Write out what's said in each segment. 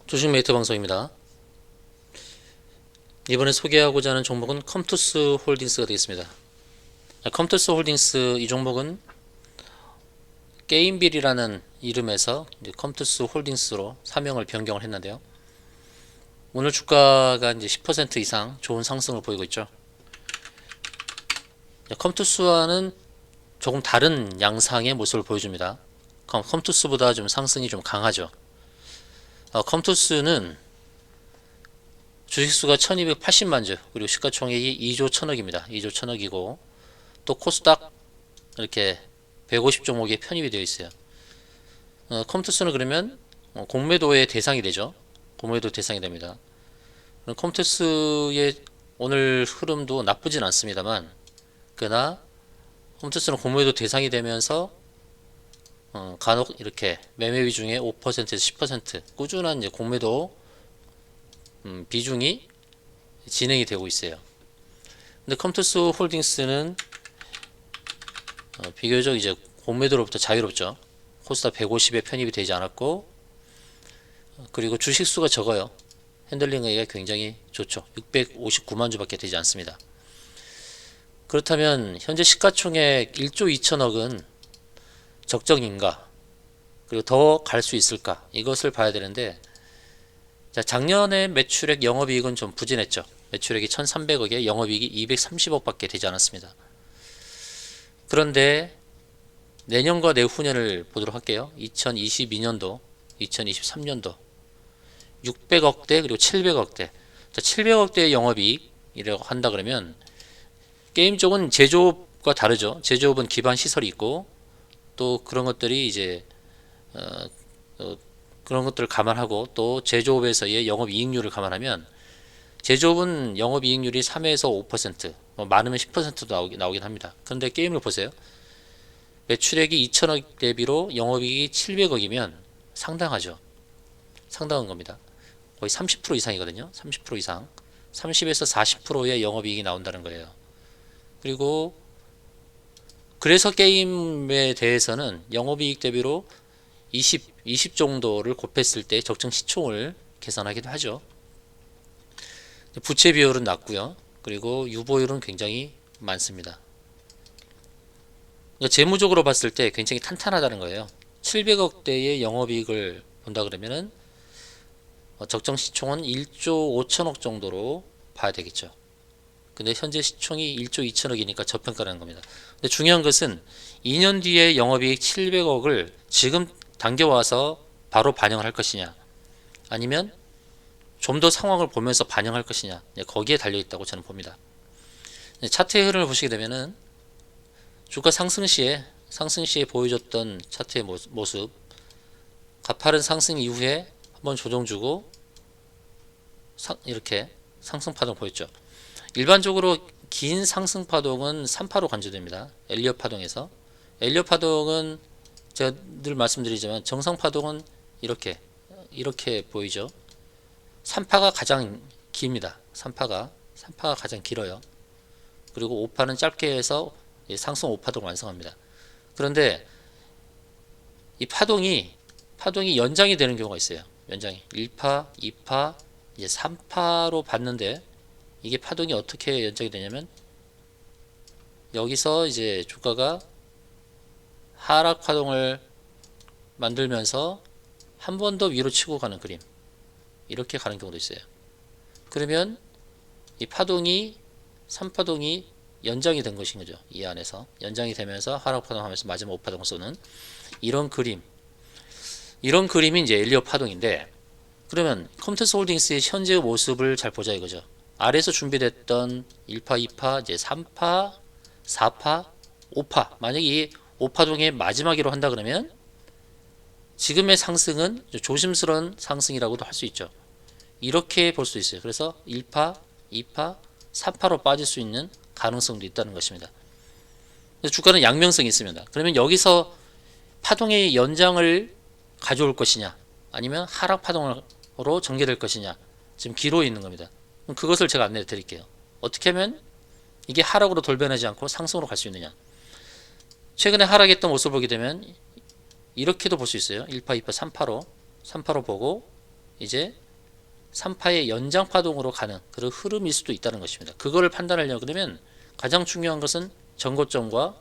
주식메이트 방송입니다. 이번에 소개하고자 하는 종목은 컴투스 홀딩스가 되겠습니다. 컴투스 홀딩스 이 종목은 게임빌이라는 이름에서 이제 컴투스 홀딩스로 사명을 변경을 했는데요. 오늘 주가가 이제 10% 이상 좋은 상승을 보이고 있죠. 컴투스와는 조금 다른 양상의 모습을 보여줍니다. 컴투스보다 좀 상승이 좀 강하죠. 컴투스는 주식수가 1280만 주, 그리고 시가총액이 2조 1000억입니다. 2조 1000억이고 또 코스닥 이렇게 150종목에 편입이 되어 있어요. 컴투스는 그러면 공매도의 대상이 되죠. 공매도 대상이 됩니다. 컴투스의 오늘 흐름도 나쁘진 않습니다만, 그러나 컴투스는 공매도 대상이 되면서 간혹 이렇게 매매 비중의 5%에서 10% 꾸준한 이제 공매도 비중이 진행이 되고 있어요. 근데 컴투스 홀딩스는 비교적 이제 공매도로부터 자유롭죠. 코스닥 150에 편입이 되지 않았고, 그리고 주식수가 적어요. 핸들링하기가 굉장히 좋죠. 659만 주밖에 되지 않습니다. 그렇다면 현재 시가총액 1조 2천억은 적정인가? 그리고 더 갈 수 있을까? 이것을 봐야 되는데, 자, 작년에 매출액 영업이익은 좀 부진했죠. 매출액이 1300억에 영업이익이 230억밖에 되지 않았습니다. 그런데 내년과 내후년을 보도록 할게요. 2022년도, 2023년도 600억대 그리고 700억대. 자, 700억대의 영업이익이라고 한다 그러면 게임 쪽은 제조업과 다르죠. 제조업은 기반 시설이 있고 또 그런 것들이 이제 그런 것들을 감안하고 또 제조업에서의 영업이익률을 감안하면 제조업은 영업이익률이 3에서 5%, 많으면 10%도 나오긴 합니다. 그런데 게임을 보세요. 매출액이 2천억 대비로 영업이익이 700억이면 상당하죠. 상당한 겁니다. 거의 30% 이상이거든요. 30% 이상. 30에서 40%의 영업이익이 나온다는 거예요. 그리고 그래서 게임에 대해서는 영업이익 대비로 20 정도를 곱했을 때 적정 시총을 계산하기도 하죠. 부채 비율은 낮고요. 그리고 유보율은 굉장히 많습니다. 그러니까 재무적으로 봤을 때 굉장히 탄탄하다는 거예요. 700억대의 영업이익을 본다 그러면은 적정 시총은 1조 5천억 정도로 봐야 되겠죠. 근데 현재 시총이 1조 2천억이니까 저평가라는 겁니다. 근데 중요한 것은 2년 뒤에 영업이익 700억을 지금 당겨와서 바로 반영을 할 것이냐, 아니면 좀 더 상황을 보면서 반영할 것이냐, 거기에 달려있다고 저는 봅니다. 차트의 흐름을 보시게 되면은 주가 상승 시에 보여줬던 차트의 모습, 가파른 상승 이후에 한번 조정 주고 이렇게 상승 파동 보였죠. 일반적으로 긴 상승 파동은 3파로 간주됩니다. 엘리엇 파동에서. 엘리엇 파동은 제가 늘 말씀드리지만 정상 파동은 이렇게 보이죠. 3파가 가장 깁니다. 3파가 가장 길어요. 그리고 5파는 짧게 해서 상승 5파동을 완성합니다. 그런데 이 파동이 연장이 되는 경우가 있어요. 연장이 1파, 2파, 이제 3파로 봤는데 이게 파동이 어떻게 연장이 되냐면 여기서 이제 주가가 하락 파동을 만들면서 한 번 더 위로 치고 가는 그림, 이렇게 가는 경우도 있어요. 그러면 이 파동이 3파동이 연장이 된 것인 거죠. 이 안에서 연장이 되면서 하락 파동하면서 마지막 5파동 쏘는 이런 그림이 이제 엘리엇 파동인데, 그러면 컴투스 홀딩스의 현재의 모습을 잘 보자 이거죠. 아래에서 준비됐던 1파, 2파, 이제 3파, 4파, 5파. 만약에 이 5파동의 마지막이로 한다 그러면 지금의 상승은 조심스러운 상승이라고도 할 수 있죠. 이렇게 볼 수 있어요. 그래서 1파, 2파, 3파로 빠질 수 있는 가능성도 있다는 것입니다. 주가는 양면성이 있습니다. 그러면 여기서 파동의 연장을 가져올 것이냐, 아니면 하락 파동으로 전개될 것이냐, 지금 기로에 있는 겁니다. 그것을 제가 안내해 드릴게요. 어떻게 하면 이게 하락으로 돌변하지 않고 상승으로 갈 수 있느냐. 최근에 하락했던 모습을 보게 되면 이렇게도 볼 수 있어요. 1파, 2파, 3파로 보고 이제 3파의 연장 파동으로 가는 그런 흐름일 수도 있다는 것입니다. 그거를 판단하려고 그러면 가장 중요한 것은 전고점과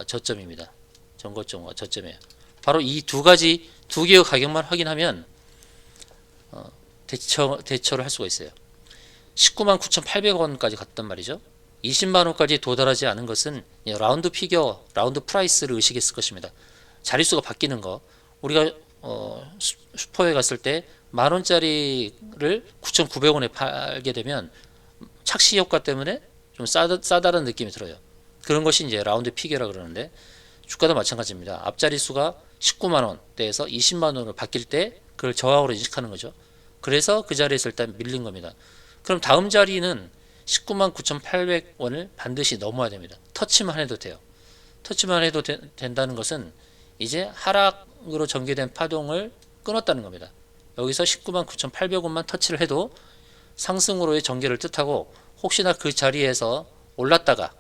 저점입니다. 전고점과 저점이에요. 바로 이 두 가지, 두 개의 가격만 확인하면 대처를 할 수가 있어요. 19만 9,800원까지 갔단 말이죠. 20만 원까지 도달하지 않은 것은 라운드 피겨, 라운드 프라이스를 의식했을 것입니다. 자릿수가 바뀌는 거. 우리가 슈퍼에 갔을 때 만원짜리를 9,900원에 팔게 되면 착시 효과 때문에 좀 싸다는 느낌이 들어요. 그런 것이 이제 라운드 피겨라 그러는데 주가도 마찬가지입니다. 앞자리수가 19만 원대에서 20만 원으로 바뀔 때 그걸 저항으로 인식하는 거죠. 그래서 그 자리에서 일단 밀린 겁니다. 그럼 다음 자리는 19만 9,800원을 반드시 넘어야 됩니다. 터치만 해도 돼요. 터치만 해도 된다는 것은 이제 하락으로 전개된 파동을 끊었다는 겁니다. 여기서 19만 9,800원만 터치를 해도 상승으로의 전개를 뜻하고 혹시나 그 자리에서 올랐다가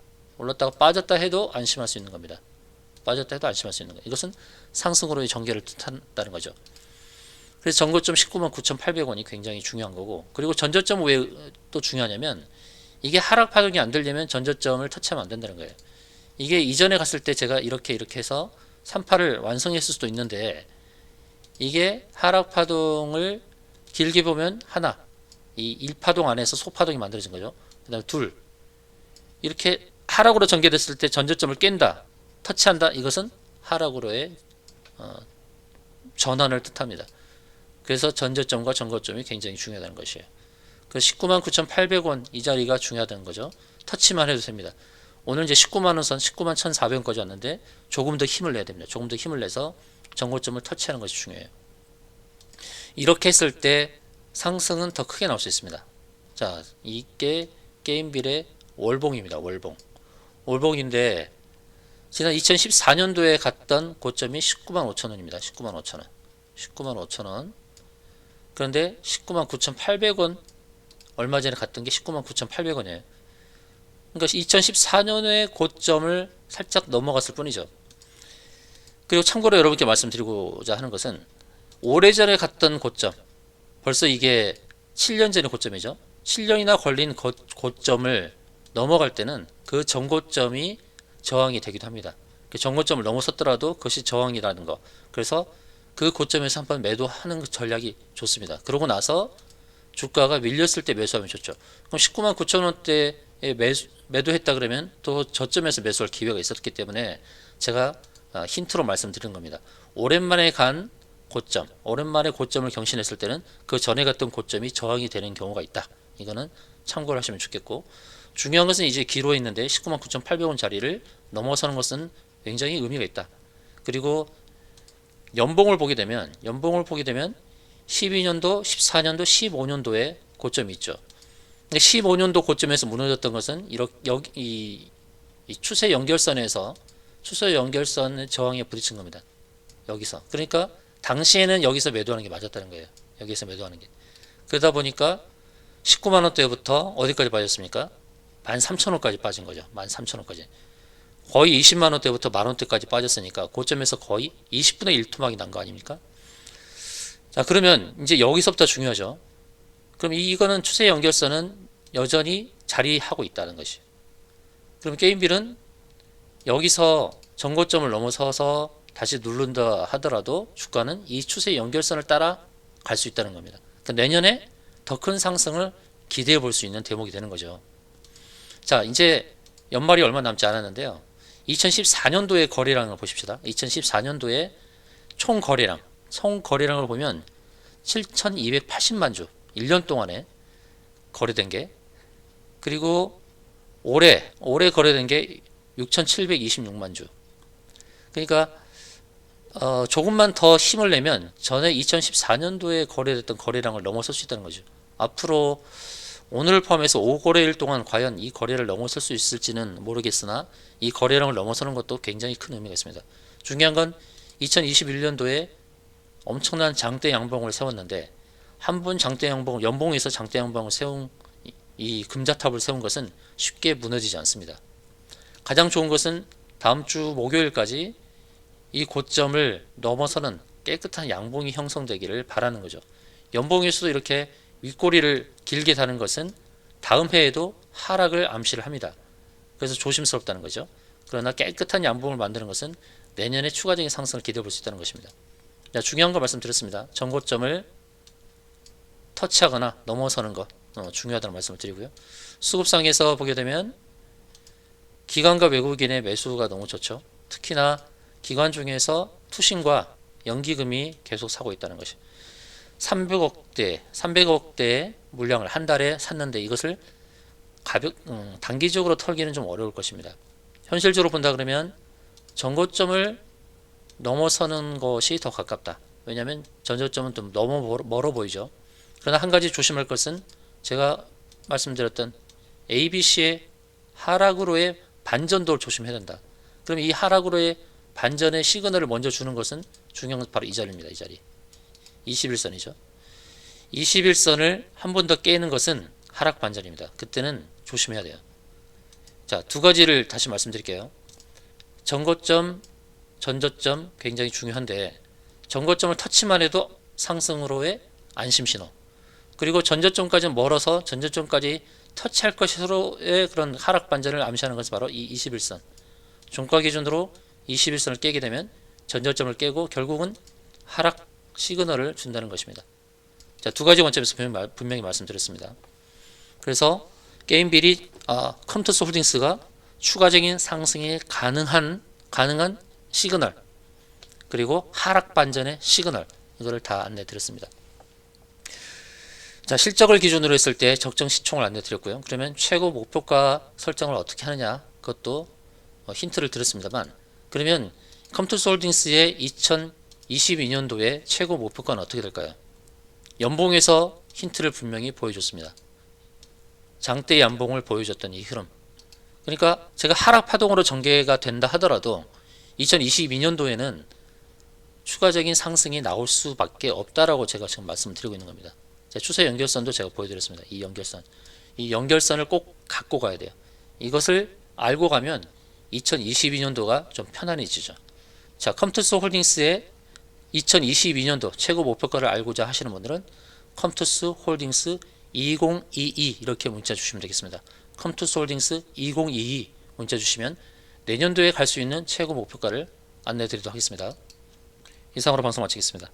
빠졌다 해도 안심할 수 있는 겁니다. 빠졌다 해도 안심할 수 있는 거예요. 이것은 상승으로의 전개를 뜻한다는 거죠. 그래서 전고점 19만 9,800원이 굉장히 중요한 거고, 그리고 전저점 왜 또 중요하냐면 이게 하락 파동이 안 되려면 전저점을 터치하면 안 된다는 거예요. 이게 이전에 갔을 때 제가 이렇게 해서 3파를 완성했을 수도 있는데 이게 하락 파동을 길게 보면 하나, 이 1파동 안에서 소파동이 만들어진 거죠. 그 다음에 둘, 이렇게 하락으로 전개됐을 때 전저점을 깬다, 터치한다, 이것은 하락으로의 전환을 뜻합니다. 그래서 전저점과 전고점이 굉장히 중요하다는 것이에요. 그 19만 9,800원 이 자리가 중요하다는 거죠. 터치만 해도 됩니다. 오늘 이제 19만 원 선 19만 1,400원까지 왔는데 조금 더 힘을 내야 됩니다. 조금 더 힘을 내서 전고점을 터치하는 것이 중요해요. 이렇게 했을 때 상승은 더 크게 나올 수 있습니다. 자, 이게 게임빌의 월봉입니다. 월봉인데 지난 2014년도에 갔던 고점이 19만 5천원입니다. 19만 5천원. 19만 5천원. 그런데 19만 9,800원 얼마 전에 갔던 게 19만 9,800원이에요. 그러니까 2014년의 고점을 살짝 넘어갔을 뿐이죠. 그리고 참고로 여러분께 말씀드리고자 하는 것은 오래전에 갔던 고점, 벌써 이게 7년 전의 고점이죠. 7년이나 걸린 고점을 넘어갈 때는 그 전고점이 저항이 되기도 합니다. 그 전고점을 넘어섰더라도 그것이 저항이라는 거. 그래서 그 고점에서 한번 매도하는 전략이 좋습니다. 그러고 나서 주가가 밀렸을 때 매수하면 좋죠. 그럼 19만 9천 원대에 매도했다 그러면 또 저점에서 매수할 기회가 있었기 때문에 제가 힌트로 말씀드린 겁니다. 오랜만에 간 고점, 오랜만에 고점을 경신했을 때는 그 전에 갔던 고점이 저항이 되는 경우가 있다. 이거는 참고를 하시면 좋겠고, 중요한 것은 이제 기로에 있는데 19만 9,800원 자리를 넘어서는 것은 굉장히 의미가 있다. 그리고 연봉을 보게 되면 12년도, 14년도, 15년도에 고점이 있죠. 근데 15년도 고점에서 무너졌던 것은 이 추세 연결선에서 추세 연결선의 저항에 부딪힌 겁니다. 여기서. 그러니까 당시에는 여기서 매도하는 게 맞았다는 거예요. 여기서 매도하는 게. 그러다 보니까 19만 원대부터 어디까지 빠졌습니까? 13,000원까지 빠진 거죠. 13,000원까지. 거의 20만 원대부터 만 원대까지 빠졌으니까 고점에서 거의 20분의 1 토막이 난 거 아닙니까? 자, 그러면 이제 여기서부터 중요하죠. 그럼 이거는 추세 연결선은 여전히 자리하고 있다는 것이. 그럼 게임빌은 여기서 전고점을 넘어서서 다시 누른다 하더라도 주가는 이 추세 연결선을 따라 갈 수 있다는 겁니다. 그러니까 내년에 더 큰 상승을 기대해 볼 수 있는 대목이 되는 거죠. 자, 이제 연말이 얼마 남지 않았는데요. 2014년도의 거래량을 보십시다. 2014년도에 총 거래량을 보면 7,280만 주 1년 동안에 거래된 게, 그리고 올해 거래된 게 6,726만 주. 그러니까 조금만 더 힘을 내면 전에 2014년도에 거래됐던 거래량을 넘어설 수 있다는 거죠. 앞으로 오늘을 포함해서 5거래일 동안 과연 이 거래를 넘어설 수 있을지는 모르겠으나 이 거래량을 넘어서는 것도 굉장히 큰 의미가 있습니다. 중요한 건 2021년도에 엄청난 장대 양봉을 세웠는데, 한 번 장대 양봉, 연봉에서 장대 양봉을 세운 이 금자탑을 세운 것은 쉽게 무너지지 않습니다. 가장 좋은 것은 다음 주 목요일까지 이 고점을 넘어서는 깨끗한 양봉이 형성되기를 바라는 거죠. 연봉일수도 이렇게 윗꼬리를 길게 다는 것은 다음 해에도 하락을 암시를 합니다. 그래서 조심스럽다는 거죠. 그러나 깨끗한 양봉을 만드는 것은 내년에 추가적인 상승을 기대해 볼 수 있다는 것입니다. 자, 중요한 거 말씀드렸습니다. 전고점을 터치하거나 넘어서는 거 중요하다는 말씀을 드리고요. 수급상에서 보게 되면 기관과 외국인의 매수가 너무 좋죠. 특히나 기관 중에서 투신과 연기금이 계속 사고 있다는 것이 300억대의 물량을 한 달에 샀는데 이것을 단기적으로 털기는 좀 어려울 것입니다. 현실적으로 본다 그러면 전고점을 넘어서는 것이 더 가깝다. 왜냐하면 전저점은 좀 너무 멀어 보이죠. 그러나 한 가지 조심할 것은 제가 말씀드렸던 ABC의 하락으로의 반전도를 조심해야 된다. 그럼 이 하락으로의 반전의 시그널을 먼저 주는 것은 중요한 건 바로 이 자리입니다. 이 자리 21선이죠. 21선을 한 번 더 깨는 것은 하락 반전입니다. 그때는 조심해야 돼요. 자, 두 가지를 다시 말씀드릴게요. 전고점, 전저점 굉장히 중요한데 전고점을 터치만 해도 상승으로의 안심 신호, 그리고 전저점까지는 멀어서 전저점까지 터치할 것으로의 그런 하락 반전을 암시하는 것이 바로 이 21선. 종가 기준으로 21선을 깨게 되면 전저점을 깨고 결국은 하락 시그널을 준다는 것입니다. 자, 두 가지 관점에서 분명히 말씀드렸습니다. 그래서 게임빌이 컴투스 홀딩스가 추가적인 상승이 가능한 시그널, 그리고 하락 반전의 시그널, 이거를 다 안내 드렸습니다. 자, 실적을 기준으로 했을 때 적정 시총을 안내 드렸고요. 그러면 최고 목표가 설정을 어떻게 하느냐, 그것도 힌트를 드렸습니다만, 그러면 컴투스 홀딩스의 2022년도에 최고 목표가는 어떻게 될까요? 연봉에서 힌트를 분명히 보여줬습니다. 장대 연봉을 보여줬던 이 흐름. 그러니까 제가 하락 파동으로 전개가 된다 하더라도 2022년도에는 추가적인 상승이 나올 수밖에 없다라고 제가 지금 말씀드리고 있는 겁니다. 추세 연결선도 제가 보여드렸습니다. 이 연결선을 꼭 갖고 가야 돼요. 이것을 알고 가면 2022년도가 좀 편안해지죠. 자, 컴투스 홀딩스의 2022년도 최고 목표가를 알고자 하시는 분들은 컴투스 홀딩스 2022 이렇게 문자 주시면 되겠습니다. 컴투스 홀딩스 2022 문자 주시면 내년도에 갈 수 있는 최고 목표가를 안내 드리도록 하겠습니다. 이상으로 방송 마치겠습니다.